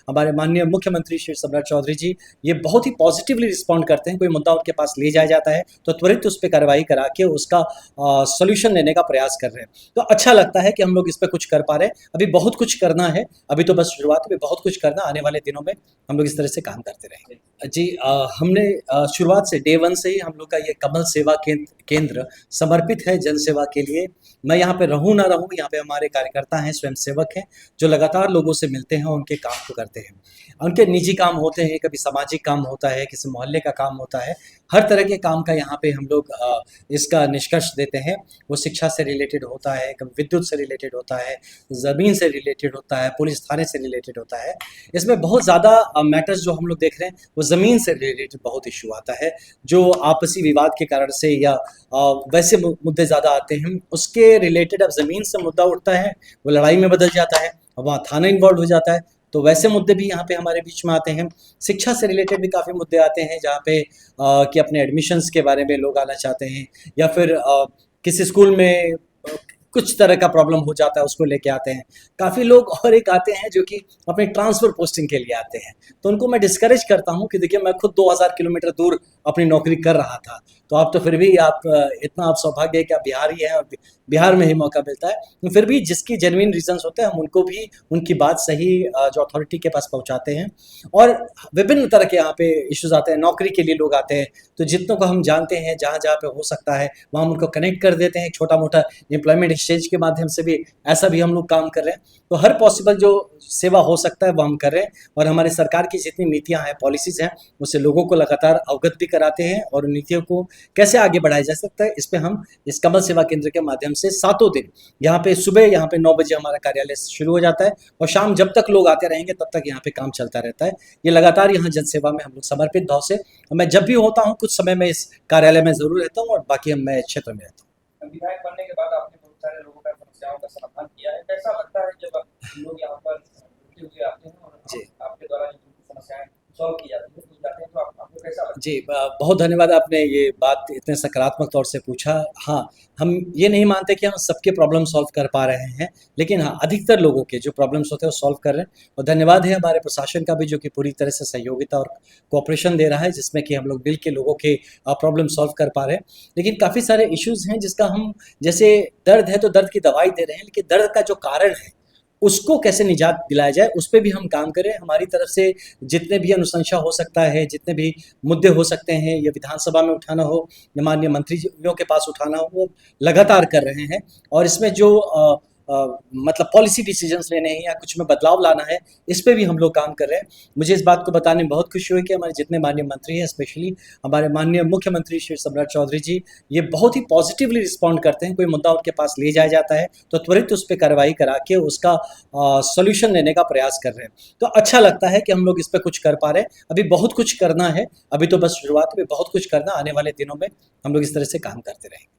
हमारे माननीय मुख्यमंत्री श्री सम्राट चौधरी जी ये बहुत ही पॉजिटिवली रिस्पॉन्ड करते हैं। कोई मुद्दा उनके पास ले जाया जाता है तो त्वरित उस पर कार्रवाई करा के उसका सॉल्यूशन लेने का प्रयास कर रहे हैं। तो अच्छा लगता है कि हम लोग इस पर कुछ कर पा रहे हैं। अभी बहुत कुछ करना है, अभी तो बस शुरुआत में, बहुत कुछ करना, आने वाले दिनों में हम लोग इस तरह से काम करते रहेंगे। जी हमने शुरुआत से डे वन से ही हम लोग का ये कमल सेवा केंद्र समर्पित है जन सेवा के लिए। मैं यहाँ पे रहूँ ना रहूँ, यहाँ पे हमारे कार्यकर्ता हैं, स्वयंसेवक हैं, जो लगातार लोगों से मिलते हैं, उनके काम को करते हैं। उनके निजी काम होते हैं, कभी सामाजिक काम होता है, किसी मोहल्ले का काम होता है, हर तरह के काम का यहाँ पे हम लोग इसका निष्कर्ष देते हैं। वो शिक्षा से रिलेटेड होता है, कभी विद्युत से रिलेटेड होता है, ज़मीन से रिलेटेड होता है, पुलिस थाने से रिलेटेड होता है। इसमें बहुत ज़्यादा मैटर्स जो हम लोग देख रहे हैं वो ज़मीन से रिलेटेड बहुत इशू आता है, जो आपसी विवाद के कारण से या वैसे मुद्दे ज़्यादा आते हैं, उसके रिलेटेड अब ज़मीन से मुद्दा उठता है, वो लड़ाई में बदल जाता है, वहाँ थाना इन्वॉल्व हो जाता है, तो वैसे मुद्दे भी यहाँ पे हमारे बीच में आते हैं। शिक्षा से रिलेटेड भी काफ़ी मुद्दे आते हैं, जहाँ पे कि अपने एडमिशन्स के बारे में लोग आना चाहते हैं, या फिर किसी स्कूल में कुछ तरह का प्रॉब्लम हो जाता है, उसको लेके आते हैं। काफ़ी लोग और एक आते हैं जो कि अपने ट्रांसफ़र पोस्टिंग के लिए आते हैं, तो उनको मैं डिस्करेज करता हूँ कि देखिए मैं खुद 2000 किलोमीटर दूर अपनी नौकरी कर रहा था, तो आप तो फिर भी आप इतना आप सौभाग्य है कि आप बिहारी हैं और बिहार में ही मौका मिलता है। तो फिर भी जिसकी जेन्युइन रीजंस होते हैं हम उनको भी उनकी बात सही जो अथॉरिटी के पास पहुंचाते हैं। और विभिन्न तरह के यहाँ पे इश्यूज आते हैं, नौकरी के लिए लोग आते हैं, तो जितनों को हम जानते हैं जहाँ जहाँ पे हो सकता है वहाँ हम उनको कनेक्ट कर देते हैं। छोटा मोटा एम्प्लॉयमेंट एक्सचेंज के माध्यम से भी ऐसा भी हम लोग काम कर रहे हैं। तो हर पॉसिबल जो सेवा हो सकता है वो हम कर रहे हैं, और हमारे सरकार की जितनी नीतियाँ हैं, पॉलिसीज़ हैं, उससे लोगों को लगातार अवगत भी कराते हैं, और उन नीतियों को कैसे आगे बढ़ाया जा सकता है इस पे हम इस कमल सेवा केंद्र के माध्यम से सातों दिन यहाँ पे सुबह यहाँ पे 9 बजे हमारा कार्यालय शुरू हो जाता है, और शाम जब तक लोग आते रहेंगे तब तक यहाँ पे काम चलता रहता है। ये लगातार यहाँ जनसेवा में हम लोग समर्पित भाव से, और मैं जब भी होता हूँ कुछ समय में इस कार्यालय में जरूर रहता हूँ, और बाकी मैं क्षेत्र में रहता हूँ। विधायक बनने के बाद आपने बहुत सारे लोगों का समस्याओं का समाधान किया है। कैसा लगता है जब लोग यहाँ पर जुटे हुए आते हैं और आपके द्वारा जो समस्याएं सॉल्व की जाती है तो आपको कैसा लगता है? जी बहुत धन्यवाद, आपने ये बात इतने सकारात्मक तौर से पूछा। हाँ, हम ये नहीं मानते कि हम सबके प्रॉब्लम सॉल्व कर पा रहे हैं, लेकिन हाँ अधिकतर लोगों के जो प्रॉब्लम्स होते हैं वो सॉल्व कर रहे हैं। और धन्यवाद है हमारे प्रशासन का भी, जो कि पूरी तरह से सहयोगिता और कोऑपरेशन दे रहा है, जिसमें कि हम लोग मिल के लोगों के प्रॉब्लम सॉल्व कर पा रहे हैं। लेकिन काफ़ी सारे इश्यूज़ हैं जिसका हम, जैसे दर्द है तो दर्द की दवाई दे रहे हैं, लेकिन दर्द का जो कारण है उसको कैसे निजात दिलाया जाए उस पे भी हम काम करें। हमारी तरफ से जितने भी अनुशंसा हो सकता है, जितने भी मुद्दे हो सकते हैं, या विधानसभा में उठाना हो या माननीय मंत्रियों के पास उठाना हो, वो लगातार कर रहे हैं। और इसमें जो मतलब पॉलिसी डिसीजंस लेने हैं या कुछ में बदलाव लाना है, इस पे भी हम लोग काम कर रहे हैं। मुझे इस बात को बताने में बहुत खुशी हुई कि हमारे जितने माननीय मंत्री हैं, स्पेशली हमारे माननीय मुख्यमंत्री श्री सम्राट चौधरी जी ये बहुत ही पॉजिटिवली रिस्पॉन्ड करते हैं। कोई मुद्दा उनके पास ले जाया जाता है तो त्वरित उस पर कार्रवाई करा के उसका सॉल्यूशन लेने का प्रयास कर रहे हैं। तो अच्छा लगता है कि हम लोग इस पर कुछ कर पा रहे हैं। अभी बहुत कुछ करना है, अभी तो बस शुरुआत में, बहुत कुछ करना, आने वाले दिनों में हम लोग इस तरह से काम करते रहेंगे।